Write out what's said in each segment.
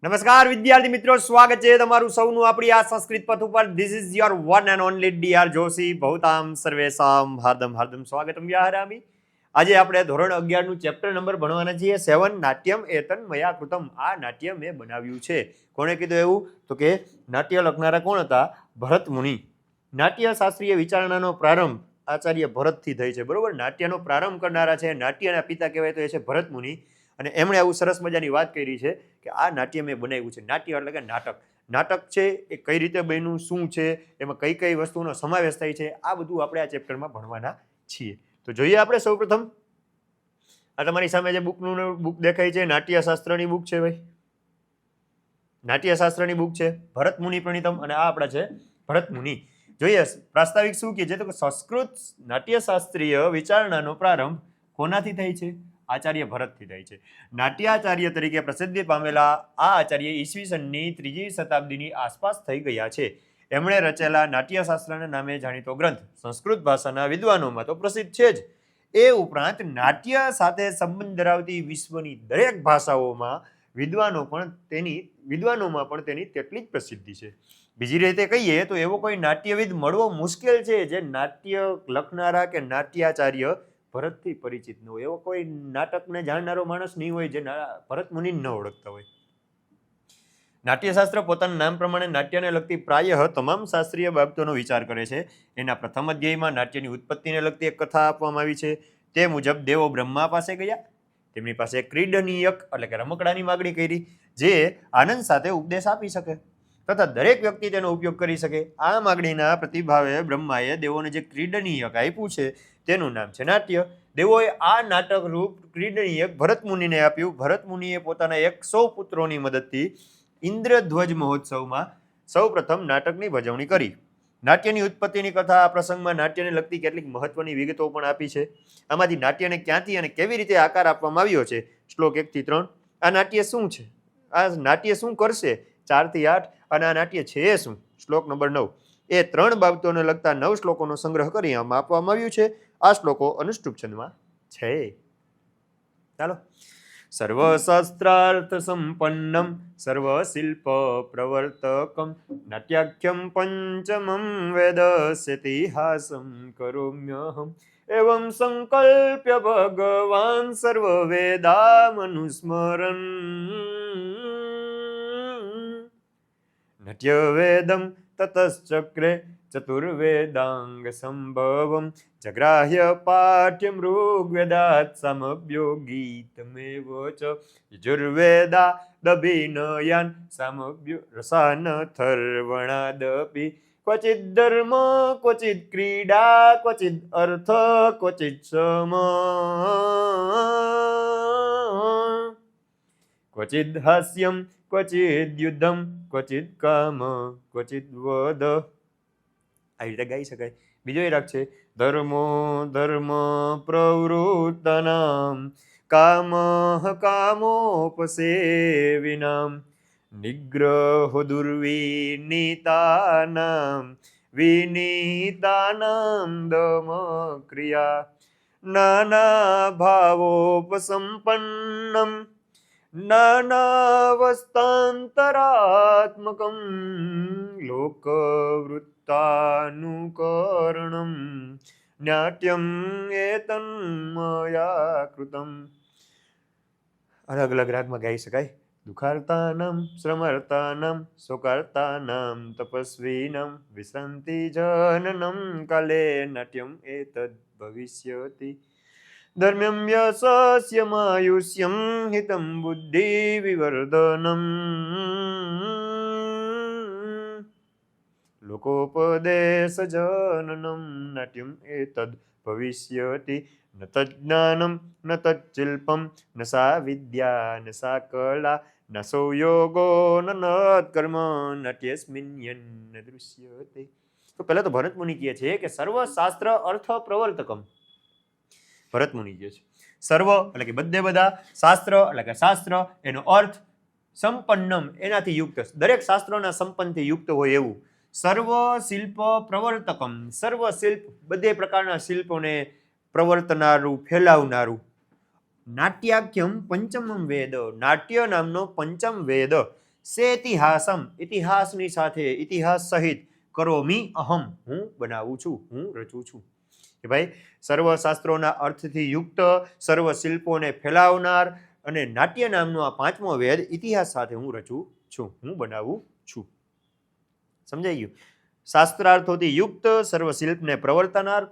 નમસ્કાર વિદ્યાર્થી મિત્રો, સ્વાગત છે તમારું સૌનું આપણી આ સંસ્કૃત પથ ઉપર. This is your one and only DR Joshi. ભવતામ સર્વેશામ હાર્દમ હાર્દમ સ્વાગતમ વ્યાહરામી. આજે આપણે ધોરણ 11 નું ચેપ્ટર નંબર ભણવાના છીએ 7 નાટ્યમ એતન મયા કૃતમ. આ નાટ્ય મેં બનાવ્યું છે. કોણે કીધું એવું? તો કે નાટ્ય લખનારા કોણ હતા? ભરત મુનિ. નાટ્ય શાસ્ત્રીય વિચારણાનો પ્રારંભ આચાર્ય ભરતથી થઈ છે, બરોબર. નાટ્યનો પ્રારંભ કરનારા છે, નાટ્યના પિતા કહેવાય તો એ છે ભરત મુનિ. અને એમણે આવું સરસ મજાની વાત કરી છે કે આ નાટ્ય મેં બનાવ્યું છે. નાટ્ય એટલે કે નાટક. નાટક છે એ કઈ રીતે બન્યું, શું છે, એમાં કઈ કઈ વસ્તુનો સમાવેશ થાય છે, આ બધું આપણે આ ચેપ્ટરમાં ભણવાના છીએ. તો જોઈએ આપણે સૌપ્રથમ. આ તમારી સામે જે બુક દેખાય છે, નાટ્યશાસ્ત્રની બુક છે ભાઈ. નાટ્યશાસ્ત્રની બુક છે, ભરત મુનિ પ્રણીતમ. અને આ આપણા છે ભરત મુનિ. જોઈએ પ્રાસ્તાવિક શું કહે છે? તો કે સંસ્કૃત નાટ્યશાસ્ત્રીય વિચારણાનો પ્રારંભ કોનાથી થાય છે? આચાર્ય ભરતથી થાય છે. નાટ્યાચાર્ય તરીકે પ્રસિદ્ધિ પામેલા આ આચાર્ય ઈસવીસનની 3જી શતાબ્દીની આસપાસ થઈ ગયા છે. એમણે રચેલા નાટ્યશાસ્ત્રના નામે જાણીતો ગ્રંથ સંસ્કૃત ભાષાના વિદ્વાનોમાં તો પ્રસિદ્ધ છે જ. એ ઉપરાંત નાટ્ય સાથે સંબંધ ધરાવતી વિશ્વની દરેક ભાષાઓમાં વિદ્વાનોમાં પણ તેની તેટલી જ પ્રસિદ્ધિ છે. બીજી રીતે કહીએ તો એવો કોઈ નાટ્યવિદ મળવો મુશ્કેલ છે જે નાટ્ય લખનારા કે નાટ્યાચાર્ય ભરતથી પરિચિત ન હોય. એવો કોઈ નાટકને જાણનારો માણસ નહીં હોય જે ભરત મુનિ ન ઓળખતા હોય. નાટ્યશાસ્ત્ર પોતાના નામ પ્રમાણે નાટ્યને લગતી પ્રાયઃ તમામ શાસ્ત્રીય બાબતોનો વિચાર કરે છે. એના પ્રથમ અધ્યાયમાં નાટ્યની ઉત્પત્તિને લગતી એક કથા આપવામાં આવી છે. તે મુજબ દેવો બ્રહ્મા પાસે ગયા, તેમની પાસે ક્રીડનીયક એટલે કે રમકડાની માગણી કરી જે આનંદ સાથે ઉપદેશ આપી શકે તથા દરેક વ્યક્તિ તેનો ઉપયોગ કરી શકે. આ માગણીના પ્રતિભાવે બ્રહ્માએ દેવોને જે ક્રીડનીયક આપ્યું છે તેનું નામ છે નાટ્ય. દેવોએ આ નાટક રૂપ ક્રીડનીયક ભરત મુનિને આપ્યું. ભરત મુનિએ પોતાના 100 પુત્રોની મદદથી ઇન્દ્રધ્વજ મહોત્સવમાં સૌપ્રથમ નાટકની ભજવણી કરી. નાટ્યની ઉત્પત્તિની કથા આ પ્રસંગમાં નાટ્યને લગતી કેટલીક મહત્વની વિગતો પણ આપી છે. આમાંથી નાટ્યને ક્યાંથી અને કેવી રીતે આકાર આપવામાં આવ્યો છે, શ્લોક 1 થી 3. આ નાટ્ય શું છે, આ નાટ્ય શું કરશે, 4 થી 8. અને આ નાટ્ય છે શું, શ્લોક નંબર 9. એ 3 બાબતોને લગતા 9 શ્લોકોનો સંગ્રહ કરી આમાં આપવામાં આવ્યું છે. આ શ્લોકો અનુષ્ટુપ છંદમાં છે. ચાલો. સર્વશાસ્ત્રાર્થ સંપન્નમ સર્વશિલ્પ પ્રવર્તકમ નાટ્યાખ્યમ પંચમમ વેદસ્યતિહાસમ કરોમ્યહમ એવં સંકલ્પ્ય ભગવાન સર્વવેદામનુસ્મરન નાટ્ય વેદમ તતશ્ચક્રે ચતુર્વેદાંગ સંભવમ જગ્રાહ્ય પાઠ્યમ ઋગ્વેદાત સામભ્યો ગીતમેવ ચ યજુર્વેદા દભિનયાન સામભ્યો રસાનથર્વણાદપી ક્વચિદ ધર્મ ક્વચિદ ક્રીડા ક્વચિદ અર્થ ક્વચિદ સમ ક્વચિદ હાસ્યમ ક્વચિદ યુદ્ધમ ક્વચિદ કામ ક્વચિદ વદ. આવી રીતે ગાઈ શકાય. બીજો એ રાગ છે ધર્મો ધર્મ પ્રવૃત્તાનામ કામ કામોપસેવિનામ નિગ્રહો દુર્વિનીતાનામ વિનીતાનામ દમ ક્રિયા નાના ભાવોપસંપન્નમ નાનાવસ્તાંતરાત્મકમ લોકવૃત્તાનુકરણમ નાટ્યમ એતન્મયા કૃતમ. અલગ અલગ રાગમાં ગાઈ શકાય. દુઃખાર્તાનામ શ્રમાર્તાનામ શોકાર્તાનામ તપસ્વીનામ વિશ્રાંતિ જનનમ કાલે નાટ્યમ એતદ ભવિષ્યતિ ધર્મ્યમ યશસ્ય માયુષ્યમ હિતમ બુદ્ધિ વિવર્ધનમ લોકોપદેશ જનનમ નાટ્યમ એતદ ભવિષ્યતિ ન તજ્ઞાનમ ન તચ્શિલ્પમ ન સા વિદ્યા ન સા કલા ન સો યોગો ન કર્મ નાટ્યસ્મિન્યન દૃશ્યતે. તો પહેલા તો ભરત મુનિ કહે છે કે સર્વશાસ્ત્ર અર્થ પ્રવર્તકમ. ભરત મુનિ કહે છે સર્વ એટલે કે બધે બધા, શાસ્ત્ર એટલે કે શાસ્ત્ર, એનો અર્થ સંપન્નમ એનાથી યુક્ત, દરેક શાસ્ત્રોના સંપન્નથી યુક્ત હોય એવું. સર્વ શિલ્પ પ્રવર્તકમ, સર્વ શિલ્પ બધે પ્રકારના શિલ્પોને પ્રવર્તનારું, ફેલાવનારું. નાટ્યાખ્યમ પંચમમ વેદ, નાટ્ય નામનો પંચમ વેદ સેતિહાસમ ઇતિહાસની સાથે ઇતિહાસ સહિત કરોમી અહમ હું બનાવું છું, હું રચું છું. કે ભાઈ સર્વ શાસ્ત્રોના અર્થથી યુક્ત, સર્વ શિલ્પોને ફેલાવનાર અને નાટ્ય નામનો આ પાંચમો વેદ ઇતિહાસ સાથે હું રચું છું, હું બનાવું છું. સમજાઈ ગયું? શાસ્ત્રાર્થોથી યુક્ત, સર્વ શિલ્પને પ્રવર્તનાર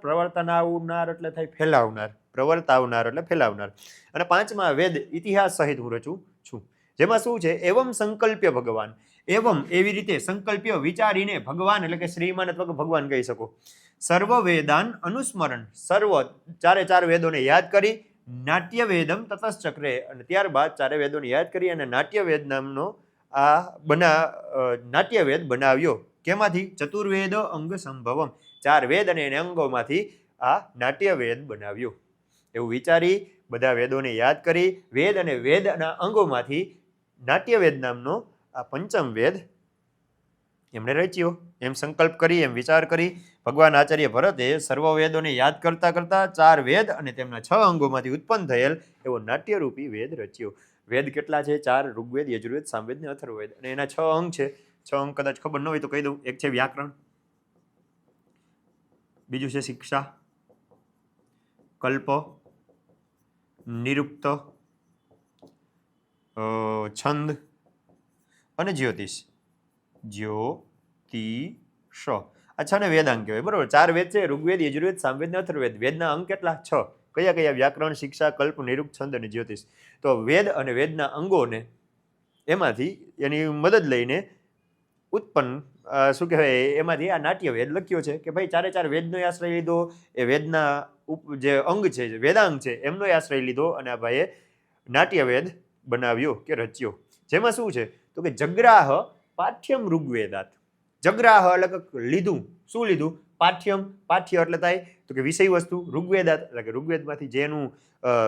એટલે થાય ફેલાવનાર, પ્રવર્તાવનાર એટલે ફેલાવનાર, અને પાંચમા વેદ ઇતિહાસ સહિત હું રચું છું. જેમાં શું છે? એવમ સંકલ્પ્ય ભગવાન, એવમ એવી રીતે સંકલ્પ્ય વિચારીને ભગવાન એટલે કે શ્રીમાન અથવા કે ભગવાન કહી શકો, સર્વ વેદાન અનુસ્મરણ, સર્વ ચારે ચાર વેદોને યાદ કરી, નાટ્ય વેદમ તતશ્ચક્રે, અને ત્યારબાદ ચારે વેદોને યાદ કરી અને નાટ્ય વેદ નામનો નાટ્ય વેદ બનાવ્યો. કેમાંથી? ચતુર્વેદ અંગ સંભવમ, ચાર વેદ અને એને અંગોમાંથી આ નાટ્ય વેદ બનાવ્યો. એવું વિચારી બધા વેદોને યાદ કરી, વેદ અને વેદના અંગોમાંથી નાટ્ય વેદ નામનો આ પંચમ વેદ એમણે રચ્યો. એમ સંકલ્પ કરી, એમ વિચાર કરી ભગવાન આચાર્ય ભરતે સર્વ વેદોને યાદ કરતા કરતા ચાર વેદ અને તેમના 6 અંગોમાંથી ઉત્પન્ન થયેલ એવો નાટ્યરૂપી વેદ રચ્યો. વેદ કેટલા છે? 4: ઋગ્વેદ, યજુર્વેદ, સામવેદ ને અથર્વવેદ. અને એના 6 અંગ છે. 6 અંગ કદાચ ખબર ન હોય તો કહી દઉં. એક છે વ્યાકરણ, બીજું છે શિક્ષા, કલ્પ, નિરુક્ત, છંદ અને જ્યોતિષ. જ્યોતિષ આ 6 ને વેદાંગ કહેવાય. બરોબર? 4 વેદ છે: ઋગ્વેદ, યજુર્વેદ, સામવેદ ને અથર્વવેદ. વેદના અંગ કેટલા? 6. કયા કયા? વ્યાકરણ, શિક્ષા, કલ્પ, નિરુક્ત, છંદ અને જ્યોતિષ. તો વેદ અને વેદના અંગોને એમાંથી એની મદદ લઈને ઉત્પન્ન શું કહેવાય, એમાંથી આ નાટ્ય વેદ લખ્યો છે. કે ભાઈ ચારે ચાર વેદનો આશ્રય લીધો, એ વેદના જે અંગ છે, વેદાંગ છે, એમનો આશ્રય લીધો અને આ ભાઈએ નાટ્ય વેદ બનાવ્યો કે રચ્યો. જેમાં શું છે? તો કે જગ્રાહ પાઠ્યમ ઋગ્વેદાત. જગ્રાહ એટલે લીધું. શું લીધું? પાઠ્યમ. પાઠ્ય એટલે થાય તો કે વિષય વસ્તુ. ઋગ્વેદાત એટલે કે ઋગ્વેદમાંથી જેનું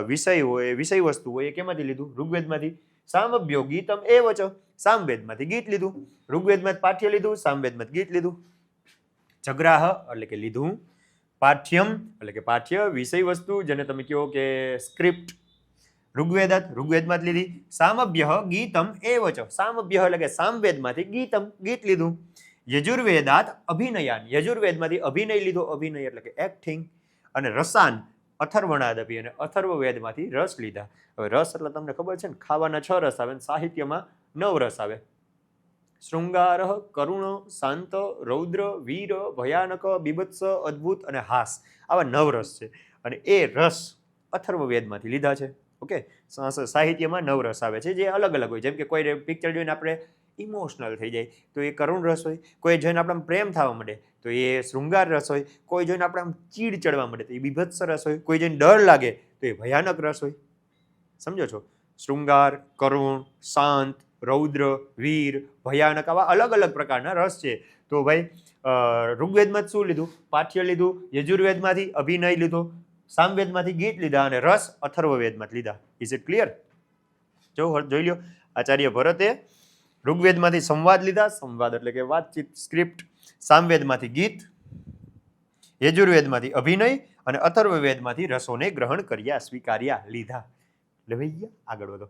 વિષય હોય, વિષય વસ્તુ હોય, એ કેમાંથી લીધું? ઋગ્વેદમાંથી. સામભ્યો ગીતમ એ વચ, સામવેદમાંથી ગીત લીધું. ઋગ્વેદમાંથી પાઠ્ય લીધું, સામવેદમાંથી ગીત લીધું. જગ્રાહ એટલે કે લીધું. પાઠ્યમ એટલે કે પાઠ્ય, વિષય વસ્તુ, જેને તમે કહો કે સ્ક્રિપ્ટ. ઋગ્વેદાત ઋગ્વેદમાંથી લીધી. સામભ્ય ગીતમ એ વચ, સામભ્ય એટલે કે સામવેદમાંથી ગીતમ ગીત લીધું. યજુર્વેદાત અભિનયાન, યજુર્વેદમાંથી અભિનય લીધો. અભિનય એટલે કે એક્ટિંગ. અને રસાન અથર્વણાદપી, અને અથર્વવેદમાંથી રસ લીધા. હવે રસ એટલે તમને ખબર છે ને, ખાવાના 6 રસ આવે, સાહિત્યમાં 9 રસ આવે. શૃંગાર, કરુણ, શાંત, રૌદ્ર, વીર, ભયાનક, બીભત્સ, અદ્ભુત અને હાસ. આવા 9 રસ છે. અને એ રસ અથર્વવેદમાંથી લીધા છે. ઓકે? સાહિત્યમાં 9 રસ આવે છે, જે અલગ અલગ હોય. જેમ કે કોઈ પિક્ચર જોઈને આપણે ઇમોશનલ થઈ જાય તો એ કરુણ રસ હોય. કોઈ જોઈને આપણે પ્રેમ થવા માંડે તો એ શૃંગાર રસ હોય. કોઈ જોઈને આપણે આમ ચીડ ચડવા માંડે તો એ બીભત્સ રસ હોય. કોઈ જોઈને ડર લાગે તો એ ભયાનક રસ હોય. સમજો છો? શૃંગાર, કરુણ, શાંત, રૌદ્ર, વીર, ભયાનક, આવા અલગ અલગ પ્રકારના રસ છે. તો ભાઈ ઋગ્વેદમાં શું લીધું? પાઠ્ય લીધું. યજુર્વેદમાંથી અભિનય લીધો. સામવેદમાંથી ગીત લીધા. અને રસ અથર્વવેદમાંથી લીધા. Is it clear? જોઈ લો, આચાર્ય ભરતે ઋગ્વેદમાંથી સંવાદ લીધા. સંવાદ એટલે કે વાતચીત, સ્ક્રિપ્ટ. સામવેદમાંથી ગીત, યજુર્વેદમાંથી અભિનય અને અથર્વવેદમાંથી રસોને ગ્રહણ કર્યા, સ્વીકાર્યા, લીધા. એટલે ભાઈ આગળ વધો.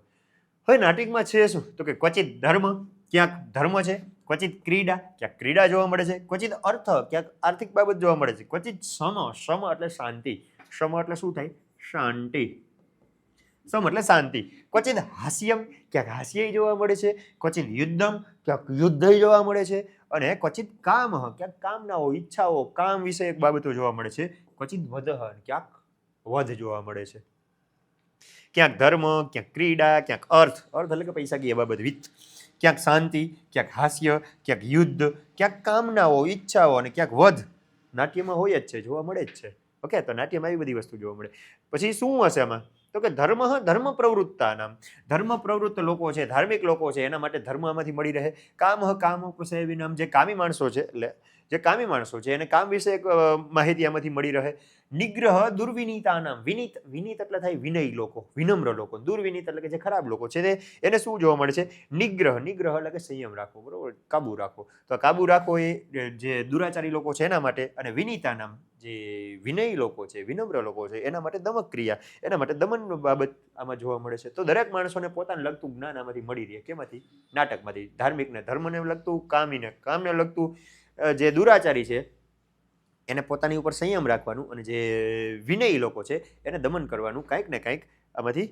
હવે નાટકમાં છે શું? તો કે ક્વચિત ધર્મ, ક્યાંક ધર્મ છે. ક્વચિત ક્રીડા, ક્યાંક ક્રીડા જોવા મળે છે. ક્વચિત અર્થ, ક્યાંક આર્થિક બાબત જોવા મળે છે. ક્વચિત શ્રમ, શ્રમ એટલે શાંતિ. શ્રમ એટલે શું થાય? શાંતિ. સમ એટલે શાંતિ. ક્વચિત હાસ્યમ, ક્યાંક હાસ્ય જોવા મળે છે. ક્વચિત યુદ્ધમ, ક્યાંક યુદ્ધ જોવા મળે છે. અને ક્વચિત કામ, ક્યાંક કામનાઓ, ઈચ્છાઓ, કામ વિષયક બાબતો જોવા મળે છે. ક્વચિત વધ, ક્યાંક વધ જોવા મળે છે. ક્યાંક ધર્મ, ક્યાંક ક્રીડા, ક્યાંક અર્થ, અર્થ એટલે કે પૈસા કે એ બાબત, વિત્ત. ક્યાંક શાંતિ, ક્યાંક હાસ્ય, ક્યાંક યુદ્ધ, ક્યાંક કામનાઓ, ઈચ્છાઓ અને ક્યાંક વધ. નાટ્યમાં હોય જ છે, જોવા મળે જ છે. ઓકે? તો નાટ્યમાં એવી બધી વસ્તુ જોવા મળે. પછી શું હશે આમાં? તો કે ધર્મ, ધર્મ પ્રવૃત્તા નામ. ધર્મ પ્રવૃત્ત લોકો છે, ધાર્મિક લોકો છે, એના માટે ધર્મ આમાંથી મળી રહે. કામ, કામ પસેવી નામ, જે કામી માણસો છે, એટલે જે કામી માણસો છે એને કામ વિશે માહિતી આમાંથી મળી રહે. નિગ્રહ દુર્વિનીતા નામ. વિનીત, વિનીત એટલે થાય વિનય લોકો, વિનમ્ર લોકો. દુર્વિનીત એટલે કે જે ખરાબ લોકો છે એને શું જોવા મળે છે? નિગ્રહ. નિગ્રહ એટલે કે સંયમ રાખવો, બરોબર? કાબુ રાખવો. તો કાબુ રાખવો એ જે દુરાચારી લોકો છે એના માટે. અને વિનીતા નામ, જે વિનયી લોકો છે, વિનમ્ર લોકો છે, એના માટે દમક ક્રિયા, એના માટે દમન બાબત આમાં જોવા મળે છે. તો દરેક માણસોને પોતાને લગતું જ્ઞાન આમાંથી મળી રહે. કેમાંથી? નાટકમાંથી. ધાર્મિકને ધર્મને લગતું, કામને લગતું, જે દુરાચારી છે એને પોતાની ઉપર સંયમ રાખવાનું, અને જે વિનયી લોકો છે એને દમન કરવાનું કાંઈક ને કાંઈક આમાંથી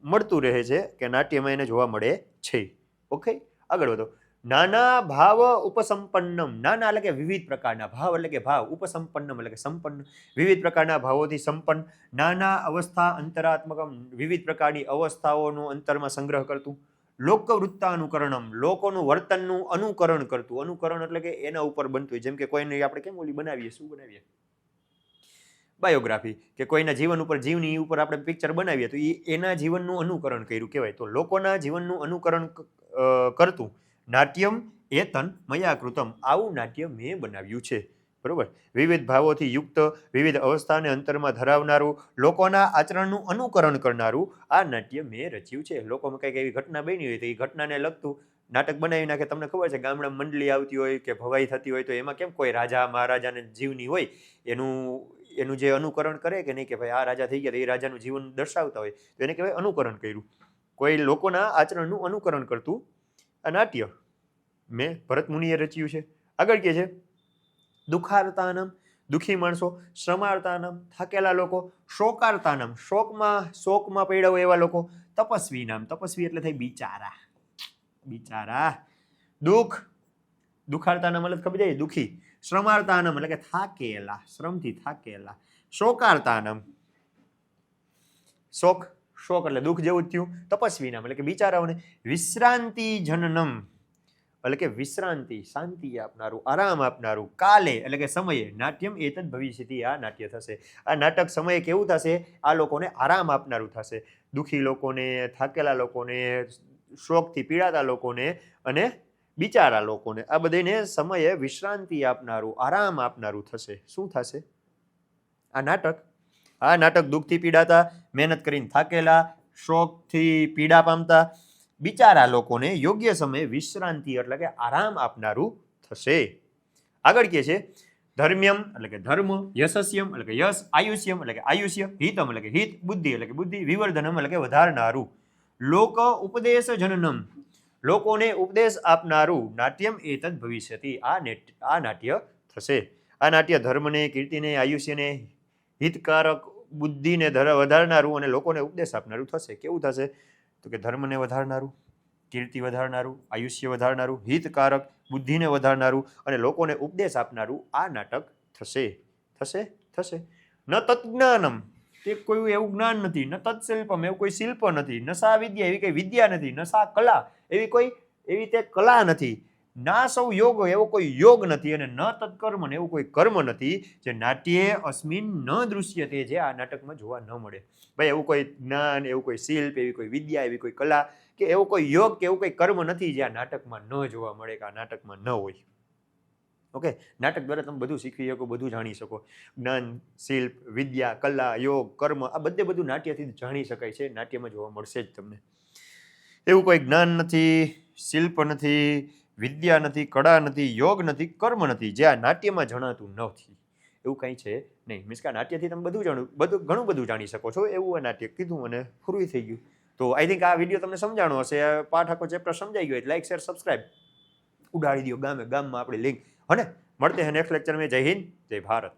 મળતું રહે છે કે નાટ્યમાં એને જોવા મળે છે. ઓકે, આગળ વધો. નાના ભાવ ઉપસંપન્નમ. નાના એટલે કે વિવિધ પ્રકારના, ભાવ એટલે કે ભાવ, ઉપસંપન્નમ એટલે કે સંપન્ન, વિવિધ પ્રકારના ભાવોથી સંપન્ન. નાના અવસ્થા અંતરાત્મકમ, વિવિધ પ્રકારની અવસ્થાઓનો અંતરમાં સંગ્રહ કરતું. લોકવૃત્તાનુકરણમ, લોકોનું વર્તનનું અનુકરણ કરતું. અનુકરણ એટલે કે એના ઉપર બનતું. જેમ કે કોઈને આપણે કેમ ઓલી બનાવીએ, શું બનાવીએ, બાયોગ્રાફી, કે કોઈના જીવન ઉપર, જીવની ઉપર આપણે પિક્ચર બનાવીએ તો એના જીવનનું અનુકરણ કર્યું કહેવાય. તો લોકોના જીવનનું અનુકરણ કરતું નાટ્યમ એતન મયા કૃતમ, આવું નાટ્ય મેં બનાવ્યું છે. બરોબર. વિવિધ ભાવોથી યુક્ત, વિવિધ અવસ્થાને અંતરમાં ધરાવનારું, લોકોના આચરણનું અનુકરણ કરનારું આ નાટ્ય મેં રચ્યું છે. લોકોમાં કંઈક એવી ઘટના બની હોય તો એ ઘટનાને લગતું નાટક બનાવી નાખે. તમને ખબર છે ગામડામાં મંડળી આવતી હોય કે ભવાઈ થતી હોય તો એમાં કેમ કોઈ રાજા મહારાજાને જીવની હોય એનું જે અનુકરણ કરે કે નહીં, કે ભાઈ આ રાજા થઈ ગયા તો એ રાજાનું જીવન દર્શાવતા હોય તો એને કહેવાય અનુકરણ કર્યું. કોઈ લોકોના આચરણનું અનુકરણ કરતું આ નાટ્ય મેં ભરત મુનિએ રચ્યું છે. આગળ કહે છે દુઃખાર્તાનમ, દુઃખી માણસો, શ્રમાર્તાનમ, થાકેલા લોકો, શોકાર્તાનમ, શોકમાં પડ્યા હોય એવા લોકો, તપસ્વી નામ, તપસ્વી એટલે થઈ બિચારા, બિચારા. દુઃખાર્તાનમ એટલે ખબર જાય દુઃખી, શ્રમાર્તાનમ એટલે કે થાકેલા, શ્રમથી થાકેલા, શોકાર્તાનમ, શોક એટલે દુઃખ જેવું જ થયું, તપસ્વી નામ એટલે કે બિચારાઓને, વિશ્રાંતિ જનનમ એટલે કે વિશ્રાંતિ, શાંતિ આપનારું, આરામ આપનારું, કાલે એટલે કે સમયે, નાટ્યમ એતદ ભવિષ્યતિ, આ નાટ્ય થશે. આ નાટક સમયે કેવું થશે? આ લોકોને આરામ આપનારું થશે. દુઃખી લોકોને, થાકેલા લોકોને, શોકથી પીડાતા લોકોને અને બિચારા લોકોને, આ બધાને સમયે વિશ્રાંતિ આપનારું, આરામ આપનારું થશે. શું થશે? આ નાટક દુઃખથી પીડાતા, મહેનત કરીને થાકેલા, શોકથી પીડા પામતા બિચારા લોકોને યોગ્ય સમયે વિશ્રાંતિ એટલે કે આરામ આપનારું થશે. આગળ કહે છે ધર્મ્યમ એટલે કે ધર્મ, યશસ્યમ એટલે કે યશ, આયુષ્યમ એટલે કે આયુષ્ય, હિતમ એટલે કે હિત, બુદ્ધિ એટલે કે બુદ્ધિ, વિવર્ધનમ એટલે કે વધારનારું, લોક ઉપદેશ જનનમ લોકોને ઉપદેશ આપનારું, નાટ્યમ એતદ ભવિષ્યતિ, આ નાટ્ય થશે. આ નાટ્ય ધર્મને, કીર્તિને, આયુષ્યને, હિતકારક, બુદ્ધિને વધારનારું અને લોકોને ઉપદેશ આપનારું થશે. કેવું થશે? તો કે ધર્મને વધારનારું, કીર્તિ વધારનારું, આયુષ્ય વધારનારું, હિતકારક, બુદ્ધિને વધારનારું અને લોકોને ઉપદેશ આપનારું આ નાટક થશે. ન તત્જ્ઞાનમ, તે કોઈ એવું જ્ઞાન નથી, ન તત્શિલ્પમ એવું કોઈ શિલ્પ નથી, ન સા વિદ્યા એવી કઈ વિદ્યા નથી, ન સા કલા એવી તે કલા નથી, ના સૌ યોગ એવો કોઈ યોગ નથી, અને ન તત્કર્મ એવું કોઈ કર્મ નથી, જે નાટ્યે અસ્મિન ન દૃશ્યતે, જે આ નાટકમાં જોવા ન મળે. ભાઈ એવું કોઈ જ્ઞાન, એવું કોઈ શિલ્પ, એવી કોઈ વિદ્યા, એવી કોઈ કલા કે એવું કોઈ યોગ કે એવું કોઈ કર્મ નથી જે આ નાટકમાં ન જોવા મળે, કે આ નાટકમાં ન હોય. ઓકે, નાટક દ્વારા તમે બધું શીખી શકો, બધું જાણી શકો. જ્ઞાન, શિલ્પ, વિદ્યા, કલા, યોગ, કર્મ આ બધું નાટ્યથી જાણી શકાય છે. નાટ્યમાં જોવા મળશે જ તમને. એવું કોઈ જ્ઞાન નથી, શિલ્પ નથી, વિદ્યા નથી, કળા નથી, યોગ નથી, કર્મ નથી જે આ નાટ્યમાં જણાતું નથી. એવું કંઈ છે નહીં. મીન્સ કે આ નાટ્યથી તમે ઘણું બધું જાણી શકો છો. એવું આ નાટ્ય કીધું અને પૂરું થઈ ગયું. તો આઈ થિંક આ વિડીયો તમને સમજાણો હશે. પાઠ આખો ચેપ્ટર સમજાઈ ગયો. લાઈક, શેર, સબસ્ક્રાઇબ ઉડાડી દો ગામમાં આપણી લિંક. અને મળતે હે નેક્સ્ટ લેક્ચર में. જય હિન્દ, જય ભારત.